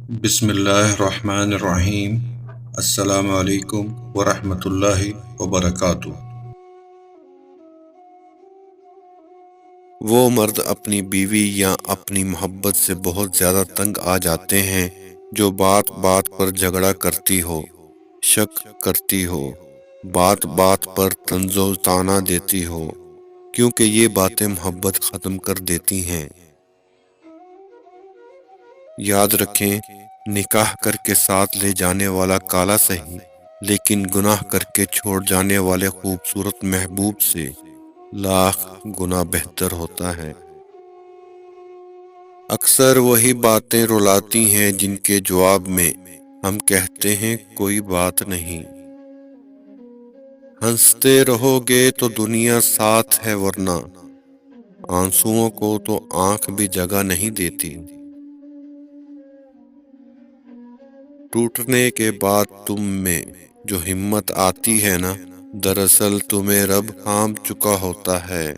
بسم اللہ الرحمن الرحیم۔ السلام علیکم ورحمۃ اللہ وبرکاتہ۔ وہ مرد اپنی بیوی یا اپنی محبت سے بہت زیادہ تنگ آ جاتے ہیں جو بات بات پر جھگڑا کرتی ہو، شک کرتی ہو، بات بات پر طنز و طعنہ دیتی ہو، کیونکہ یہ باتیں محبت ختم کر دیتی ہیں۔ یاد رکھیں، نکاح کر کے ساتھ لے جانے والا کالا صحیح، لیکن گناہ کر کے چھوڑ جانے والے خوبصورت محبوب سے لاکھ گنا بہتر ہوتا ہے۔ اکثر وہی باتیں رلاتی ہیں جن کے جواب میں ہم کہتے ہیں کوئی بات نہیں۔ ہنستے رہو گے تو دنیا ساتھ ہے، ورنہ آنسوؤں کو تو آنکھ بھی جگہ نہیں دیتی۔ ٹوٹنے کے بعد تم میں جو ہمت آتی ہے نا، دراصل تمہیں رب تھام چکا ہوتا ہے۔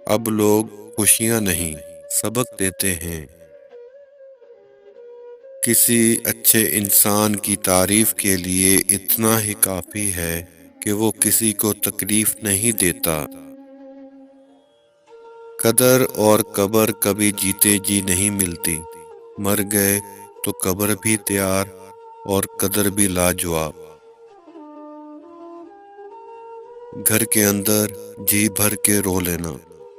اب لوگ خوشیاں نہیں، سبق دیتے ہیں۔ کسی اچھے انسان کی تعریف کے لیے اتنا ہی کافی ہے کہ وہ کسی کو تکلیف نہیں دیتا۔ قدر اور قبر کبھی جیتے جی نہیں ملتی، مر گئے تو قبر بھی تیار اور قدر بھی لاجواب۔ گھر کے اندر جی بھر کے رو لینا،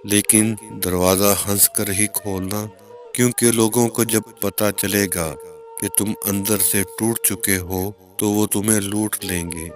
لیکن دروازہ ہنس کر ہی کھولنا، کیونکہ لوگوں کو جب پتہ چلے گا کہ تم اندر سے ٹوٹ چکے ہو تو وہ تمہیں لوٹ لیں گے۔